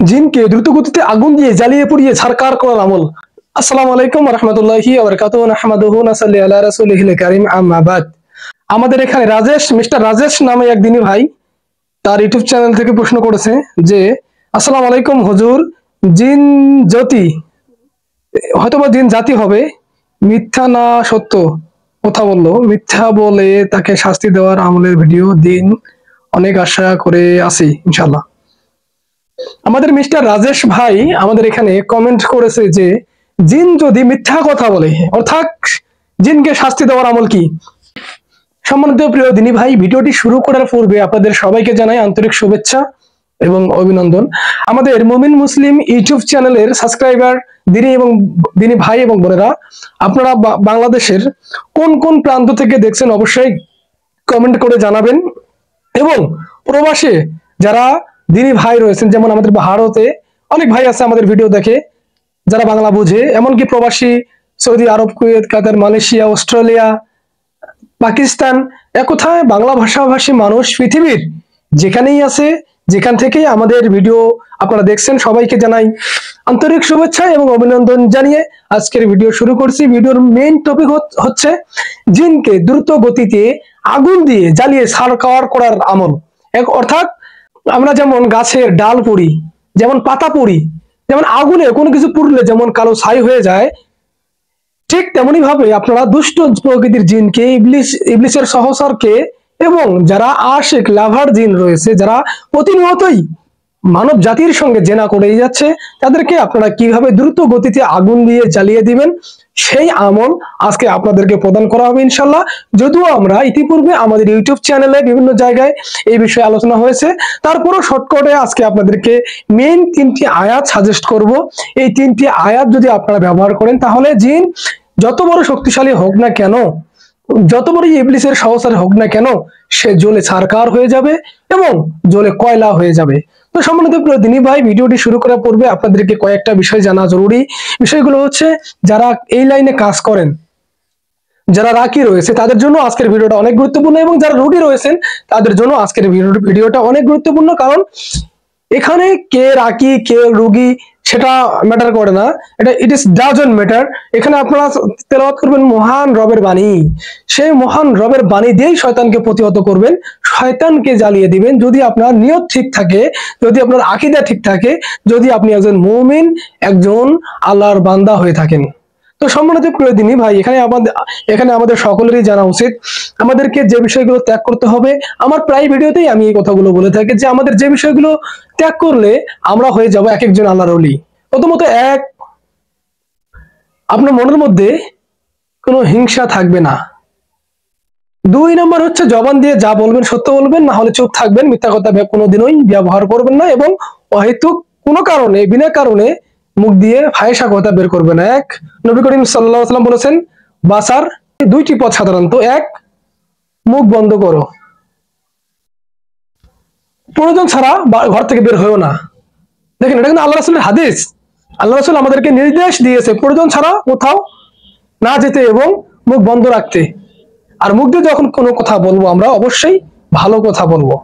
জিনকে দ্রুতগতিতে আগুন দিয়ে জ্বালিয়ে পুড়িয়ে ছারকার করার আমল। আসসালামু আলাইকুম ওয়া রাহমাতুল্লাহি ওয়া বারাকাতুহু। নাহমাদুহু ওয়া নাসাল্লি আলা রাসূলিহিল কারীম, আম্মা বাদ। আমাদের এখানে মিস্টার রাজেশ নামে এক দিনী ভাই তার ইউটিউব চ্যানেল থেকে প্রশ্ন করেছে যে, আসসালামু আলাইকুম হুজুর, জিন জাতি, হয়তোবা জিন জাতি হবে, মিথ্যা না সত্য কথা বললো, মিথ্যা বলে তাকে শাস্তি দেওয়ার আমলের ভিডিও দিন, অনেক আশা করে আছি ইনশাআল্লাহ। আমাদের মিস্টার রাজেশ ভাই আমাদের এখানে কমেন্ট করেছে যে, জিন যদি মিথ্যা কথা বলে, অর্থাৎ জিনকে শাস্তি দেওয়ার আমল কি? সম্মানিত প্রিয় দিনী ভাই, ভিডিওটি শুরু করার পূর্বে আপনাদের সবাইকে জানাই আন্তরিক শুভেচ্ছা এবং অভিনন্দন। আমাদের মুমিন মুসলিম ইউটিউব চ্যানেলের সাবস্ক্রাইবার দিনী ভাই এবং বোনেরা, আপনারা বাংলাদেশের কোন কোন প্রান্ত থেকে দেখছেন অবশ্যই কমেন্ট করে জানাবেন। এবং প্রবাসে যারা দিনী ভাই রয়েছেন, যেমন আমাদের ভারতে অনেক ভাই আছে আমাদের ভিডিও দেখে যারা বাংলা বুঝে, এমনকি প্রবাসী সৌদি আরব, কুয়েত, কাতার, মালয়েশিয়া, অস্ট্রেলিয়া, পাকিস্তান, এক কথায় বাংলা ভাষাভাষী মানুষ পৃথিবীর যেখানেই আছে, যেখান থেকেই আমাদের ভিডিও আপনারা দেখছেন, সবাইকে জানাই আন্তরিক শুভেচ্ছা এবং অভিনন্দন জানিয়ে আজকের ভিডিও শুরু করছি। ভিডিওর মেইন টপিক হচ্ছে জিনকে দ্রুত গতিতে আগুন দিয়ে জ্বালিয়ে ছারখার করার আমল। অর্থাৎ আমরা যেমন গাছের ডাল পুড়ি, যেমন পাতা পুড়ি, যেমন আগুনে কোনো কিছু পুড়লে যেমন কালো ছাই হয়ে যায়, ঠিক তেমনি ভাবে আপনারা দুষ্ট প্রকৃতির জিনকে, ইবলিসের সহচরকে এবং যারা আশিক লাভার জিন রয়েছে, যারা প্রতিনিয়তই মানব জাতির সঙ্গে জেনা করেই যাচ্ছে, তাদেরকে আপনারা কিভাবে দ্রুত গতিতে আগুন দিয়ে জ্বালিয়ে দিবেন সেই আমল আজকে আপনাদেরকে প্রদান করা হবে ইনশাল্লাহ। যদিও আমরা ইতিপূর্বে আমাদের ইউটিউব চ্যানেলে বিভিন্ন জায়গায় এই বিষয়ে আলোচনা হয়েছে, তারপরও শর্টকাটে আজকে আপনাদেরকে মেইন 3টি আয়াত সাজেস্ট করব। এই 3টি আয়াত যদি আপনারা ব্যবহার করেন, তাহলে জিন যত বড় শক্তিশালী হোক না কেন, যত বড় ইবলিসের সহচর হোক না কেন, সে জ্বলে ছারখার হয়ে যাবে এবং জ্বলে কয়লা হয়ে যাবে। তো সম্মানিত প্রিয় দিনী ভাই, ভিডিওটি শুরু করার পূর্বে আপনাদেরকে কয়েকটা বিষয় জানা জরুরি। বিষয়গুলো হচ্ছে, যারা এই লাইনে কাজ করেন, যারা রাকি রয়েছে, তাদের জন্য আজকের ভিডিওটা অনেক গুরুত্বপূর্ণ, এবং যারা রোগী রয়েছেন তাদের জন্য আজকের ভিডিওটা অনেক গুরুত্বপূর্ণ। কারণ এখানে কে রাকি কে রোগী সেটা ম্যাটার করে না, ইট ইজ ডাজন্ট ম্যাটার। এখানে আপনারা তেলাওয়াত করবেন মহান রবের বাণী, সেই মহান রবের বাণী দিয়েই শয়তানকে প্রতিহত করবেন, শয়তানকে জ্বালিয়ে দিবেন। যদি আপনার নিয়ত ঠিক থাকে, যদি আপনার আকীদা ঠিক থাকে, যদি আপনি একজন মুমিন, একজন আল্লাহর বান্দা হয়ে থাকেন। তো সম্মানিত প্রিয় দিনী ভাই, এখানে আমাদের সকলেরই জানা উচিত আমাদেরকে যে বিষয়গুলো ত্যাগ করতে হবে। আমার প্রায় ভিডিওতেই আমি এই কথাগুলো বলে থাকি যে, আমাদের যে বিষয়গুলো ত্যাগ করলে আমরা হয়ে যাব এক একজন আল্লাহর ওলি। প্রথমত, আপনার মনের মধ্যে কোনো হিংসা থাকবে না। 2 নম্বর হচ্ছে, জবান দিয়ে যা বলবেন সত্য বলবেন, না হলে চুপ থাকবেন, মিথ্যা কথা কোনোদিনই ব্যবহার করবেন না, এবং অহেতুক কোনো কারণে, বিনা কারণে মুখ দিয়ে ফাহিশা কথা বের করবে না। নবী করিম সাল্লাল্লাহু আলাইহি ওয়াসাল্লাম বলেছেন, বাসার 2টি পথ সাধারণত। মুখ বন্ধ করো, প্রয়োজন ছাড়া ঘর থেকে বের হয়েও না। দেখেন, এটা কিন্তু আল্লাহ রাসূলের হাদিস। আল্লাহ রাসূল আমাদেরকে নির্দেশ দিয়েছে প্রয়োজন ছাড়া কোথাও না যেতে এবং মুখ বন্ধ রাখতে। আর মুখ দিয়ে যখন কোনো কথা বলবো, আমরা অবশ্যই ভালো কথা বলবো।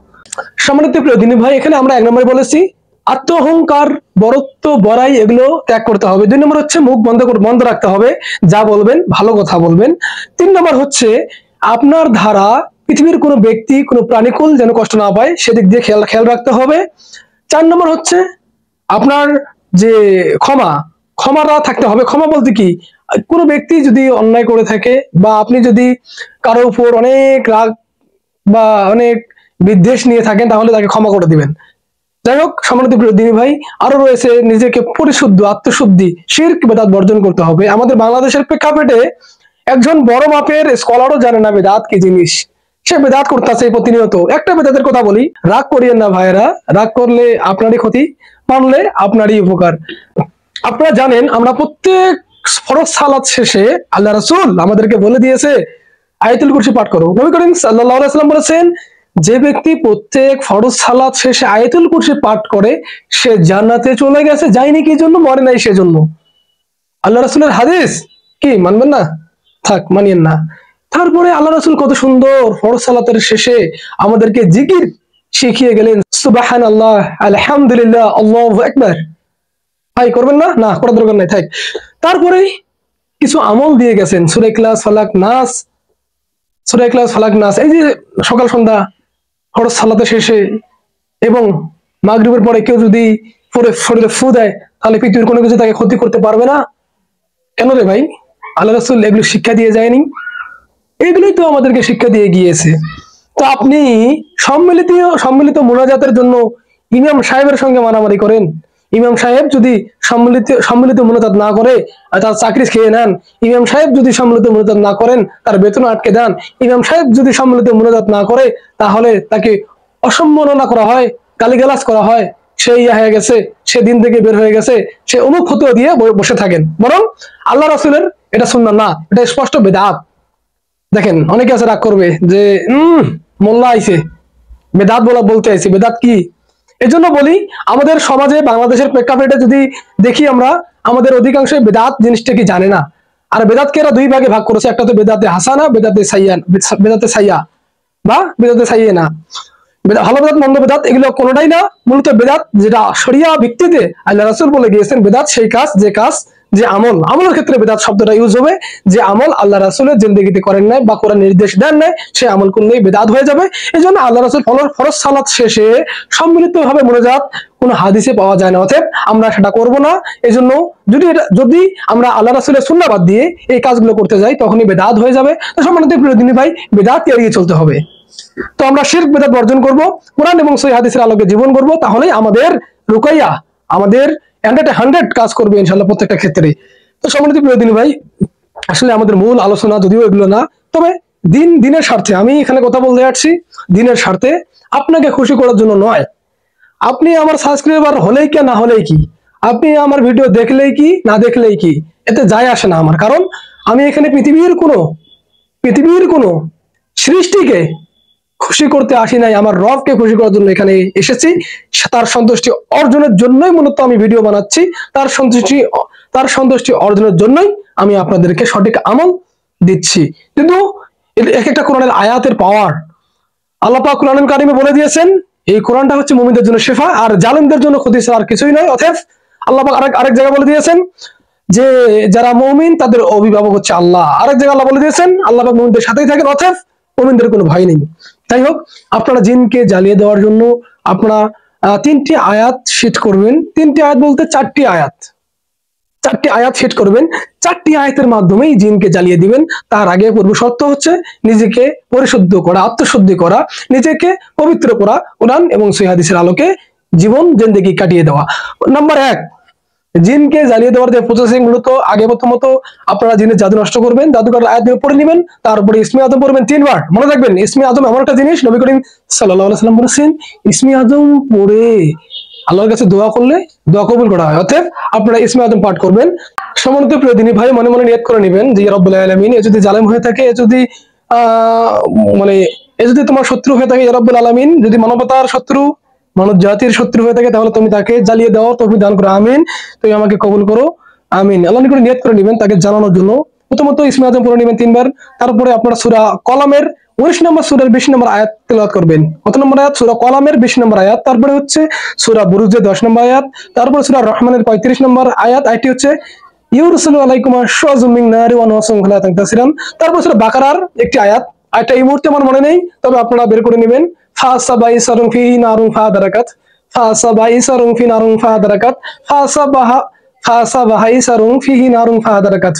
সম্মানিত প্রিয় দিনী ভাই, এখানে আমরা 1 নম্বরে বলেছি আত্ম অহংকার, বড়ত্ব, বড়াই, এগুলো ত্যাগ করতে হবে। 2 নম্বর হচ্ছে মুখ বন্ধ রাখতে হবে, যা বলবেন ভালো কথা বলবেন। 3 নম্বর হচ্ছে, আপনার দ্বারা পৃথিবীর কোনো ব্যক্তি, কোনো প্রাণীকুল যেন কষ্ট না পায়, সেদিক দিয়ে খেয়াল রাখতে হবে। 4 নম্বর হচ্ছে, আপনার যে ক্ষমারা থাকতে হবে। ক্ষমা বলতে কি, কোনো ব্যক্তি যদি অন্যায় করে থাকে, বা আপনি যদি কারো উপর অনেক রাগ বা অনেক বিদ্বেষ নিয়ে থাকেন, তাহলে তাকে ক্ষমা করে দিবেন। যাই হোক, সম্মানিত প্রিয় দিনী ভাই, আরো রয়েছে নিজেকে পরিশুদ্ধ, আত্মশুদ্ধি, শিরক বেদাত বর্জন করতে হবে। আমাদের বাংলাদেশের প্রেক্ষাপটে একজন বড় মাপের স্কলারও জানে না বেদাত কি জিনিস, সে বেদাত করতেছে প্রতিনিয়ত। একটা বেদাতের কথা বলি, রাগ করিয়েন না ভাইয়েরা, রাগ করলে আপনারই ক্ষতি, মানলে আপনারই উপকার। আপনারা জানেন, আমরা প্রত্যেক ফরজ সালাত শেষে আল্লাহ রাসূল আমাদেরকে বলে দিয়েছে আয়াতুল কুরসি পাঠ করো। নবী করিম সাল্লাল্লাহু আলাইহি ওয়াসাল্লাম বলেছেন, যে ব্যক্তি প্রত্যেক ফরজ সালাত শেষে আয়াতুল কুরসি পাঠ করে, সে জান্নাতে চলে গেছে। যায়নি কি জন্য? মরে নাই সেজন্য। আল্লাহ রাসূলের হাদিস, কি মানবেন না? থাক, মানিয়েন না। তারপরে আল্লাহ রাসূল কত সুন্দর ফরজ সালাতের শেষে আমাদেরকে জিকির শিখিয়ে গেলেন। সুবহানাল্লাহ, আলহামদুলিল্লাহ, আল্লাহু আকবার। ভাই করবেন না? না করার দরকার নাই, থাক। তারপরে কিছু আমল দিয়ে গেছেন, সূরা ইখলাস, ফালাক, নাস, সূরা ইখলাস, ফালাক, নাস, এই যে সকাল সন্ধ্যা ফরজ সালাতের শেষে এবং মাগরিবের পরে কেউ যদি পরে শরীরে ফু দেয়, তাহলে পৃথিবীর কোনো কিছু তাকে ক্ষতি করতে পারবে না। কেন রে ভাই? আল্লাহ রাসূল এগুলো শিক্ষা দিয়ে যায়নি? এগুলোই তো আমাদেরকে শিক্ষা দিয়ে গিয়েছে। তো আপনি সম্মিলিত সম্মিলিত মোনাজাতের জন্য ইমাম সাহেবের সঙ্গে মারামারি করেন। ইমাম সাহেব যদি সম্মিলিত মোনাজাত না করে তার চাকরি খেয়ে নেন, ইমাম সাহেব যদি সম্মিলিত মোনাজাত না করেন তার বেতন আটকে দেন, ইমাম সাহেব যদি সম্মিলিত মোনাজাত না করে তাহলে তাকে অসম্মাননা করা হয়, গালিগালাজ করা হয়, সে ইয়া হয়ে গেছে, সে দিন থেকে বের হয়ে গেছে, সে অমুক ফতোয়া দিয়ে বসে থাকেন। বরং আল্লাহ রাসূলের এটা সুন্নাহ না, এটা স্পষ্ট বিদআত। দেখেন অনেকে আছে রাগ করবে যে মোল্লা আইছে বেদাত বলতে আইছে, বেদাত কি? এজন্য বলি, আমাদের সমাজে বাংলাদেশের প্রেক্ষাপটে যদি দেখি আমরা, আমাদের অধিকাংশ বেদাত জিনিসটা কি জানে না। আর বেদাতকে এরা দুই ভাগে ভাগ করেছে, একটা তো বেদাতে হাসানা, বেদাতে সাইয়া বা বেদাতে সাইয়ে না। ভালো বেদাত, মন্দ বেদাত, এগুলো কোনোটাই না। মূলত বেদাত যেটা শরিয়া ভিত্তিতে আল্লাহ রাসূল বলে গিয়েছেন, বেদাত সেই কাজ, যে কাজ, যে আমল, আমলের ক্ষেত্রে বেদাত শব্দটা ইউজ হবে, যে আমল আল্লাহ রাসূলের জিন্দেগিতে করেন নাই বা কোরআন নির্দেশ দেন নাই, সেই আমল করলেই বেদাত হয়ে যাবে। এই জন্য আল্লাহ রাসূল ফরজ সালাত শেষে সম্মিলিতভাবে মোনাজাত কোনো হাদিসে পাওয়া যায় না, অতএব আমরা সেটা করব না। এই জন্য যদি আমরা আল্লাহ রাসূলের সুন্নাহ বাদ দিয়ে এই কাজগুলো করতে যাই, তখনই বেদাত হয়ে যাবে। তো সম্মানিত প্রিয় দিনী ভাই, বেদাত এড়িয়ে চলতে হবে। তো আমরা শিরক বিদআত বর্জন করব, কোরআন এবং সহিহ হাদিসের আলোকে জীবন করব, তাহলেই আমাদের রুকাইয়া আমাদের 100 কাজ করবে ইনশাআল্লাহ প্রত্যেকটা ক্ষেত্রে। তো সম্মানিত প্রিয় দিনী ভাই, আসলে আমাদের মূল আলোচনা যদিও এগুলো না, তবে দিনের স্বার্থে আমি এখানে কথা বলতে যাচ্ছি, দিনের স্বার্থে, আপনাকে খুশি করার জন্য নয়। আপনি আমার সাবস্ক্রাইবার হলেই কি না হলেই কি, আপনি আমার ভিডিও দেখলেই কি না দেখলেই কি, এতে যায় আসে না আমার। কারণ আমি এখানে পৃথিবীর কোনো সৃষ্টিকে খুশি করতে আসি নাই, আমার রবকে খুশি করার জন্য এখানে এসেছি। তার সন্তুষ্টি অর্জনের জন্যই মূলত আমি ভিডিও বানাচ্ছি, তার সন্তুষ্টি অর্জনের জন্যই আমি আপনাদেরকে সঠিক আমল দিচ্ছি। কিন্তু এক একটা কোরআনের আয়াতের পাওয়ার আল্লাহ পাক কোরআনুল কারিমে বলে দিয়েছেন, এই কোরআনটা হচ্ছে মুমিনদের জন্য শিফা, আর জালিমদের জন্য ক্ষতি ছাড়া আর কিছুই নয়। অতএব আল্লাহ পাক আরেক জায়গায় বলে দিয়েছেন যে যারা মুমিন তাদের অভিভাবক হচ্ছে আল্লাহ। আরেক জায়গায় আল্লাহ বলে দিয়েছেন আল্লাহ পাক মুমিনদের সাথেই থাকেন, অতএব মুমিনদের কোনো ভয় নেই। যাই হোক, আপনারা জিনকে জ্বালিয়ে দেওয়ার জন্য আপনারা 3টি আয়াত সেট করবেন। 3টি আয়াত বলতে 4টি আয়াত, 4টি আয়াত সেট করবেন। 4টি আয়াতের মাধ্যমেই জিনকে জ্বালিয়ে দিবেন। তার আগে পূর্ব শর্ত হচ্ছে নিজেকে পরিশুদ্ধ করা, আত্মশুদ্ধি করা, নিজেকে পবিত্র করা, কোরআন এবং সহিহ হাদিসের আলোকে জীবন জিন্দেগি কাটিয়ে দেওয়া। নাম্বার 1, জিনকে জ্বালিয়ে দেওয়ার যে প্রসেসিং, মূলত আগে প্রথমত আপনারা জিনের জাদু নষ্ট করবেন, জাদুকর আয়াত দিয়ে পড়ে নেবেন, তারপরে ইসমে আজম পড়বেন 3 বার। মনে রাখবেন, ইসমে আজম এমন একটা জিনিস, নবী করিম সাল্লাল্লাহু আলাইহি সাল্লাম বলেছেন, ইসমে আজম পড়ে আল্লাহর কাছে দোয়া করলে দোয়া কবুল করা হয়। অতএব আপনারা ইসমে আজম পাঠ করবেন। সম্মানিত প্রিয় দিনী ভাই, মনে মনে নিয়ত করে নেবেন যে ইয়া রাব্বুল আলামিন, এ যদি জালেম হয়ে থাকে, এ যদি তোমার শত্রু হয়ে থাকে, ইয়া রাব্বুল আলামিন, যদি মানবতার শত্রু, মানব জাতির শত্রু হয়ে থাকে, তাহলে তুমি তাকে জ্বালিয়ে দাও, তৌফিক দান করো, আমিন। তুমি আমাকে কবুল করো, আমিন। আল্লাহ নিকট নিয়ত করে নেবেন তাকে জানানোর জন্য। প্রথমত ইসমে আজম পড়ে নেবেন 3 বার। তারপরে আপনারা সূরা কলামের 19 নম্বর সূরার 20 নম্বর আয়াত তেলাওয়াত করবেন। কত নম্বর আয়াত? সূরা কলামের 20 নম্বর আয়াত। তারপরে হচ্ছে সূরা বুরুজের 10 নম্বর আয়াত। তারপরে সূরা রহমানের 35 নম্বর আয়াত, আইটি হচ্ছে ইউরসিলু আলাইকুম আশ-শাযুম মিন নারি ওয়া নাসুম ফালা তাকতাসিরান। তারপরে সূরা বাকারার একটি আয়াত, এটা এই মুহূর্তে আমার মনে নেই, তবে আপনারা বের করে নেবেন। ফাসাবাইসারুম ফি নারুম ফাদারাকাত, ফাসাবাইসারুম ফি নারুম ফাদারাকাত, ফাসাবাহাইসারুম ফিহি নারুম ফাদারাকাত,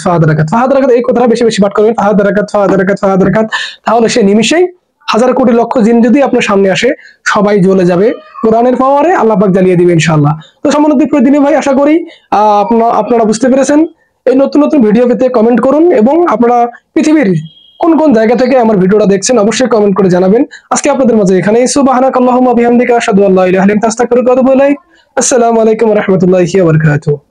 এই কথাটা বেশি বেশি পাঠ করবেন, ফাদারাকাত। তাহলে সে নিমিষেই 1000 কোটি লক্ষ জিন যদি আপনার সামনে আসে, সবাই জ্বলে যাবে কোরআনের পাওয়ারে, আল্লাহ পাক জ্বালিয়ে দিবে ইনশাআল্লাহ। তো সম্মানিত প্রতিদিনই ভাই, আশা করি আপনারা বুঝতে পেরেছেন। এই নতুন নতুন ভিডিও পেতে কমেন্ট করুন, এবং আপনারা পৃথিবীর কোন কোন জায়গা থেকে আমার ভিডিওটা দেখছেন অবশ্যই কমেন্ট করে জানাবেন। আজকে আপনাদের মাঝে এখানেই। সুবহানাকাল্লাহুম্মা বিহামদিকা আশহাদু আল্লা ইলাহা ইল্লা আনতা আস্তাগফিরুকা ওয়া আতুবু ইলাইক। আসসালামু আলাইকুম ওয়া রাহমাতুল্লাহি ওয়া বারাকাতুহু।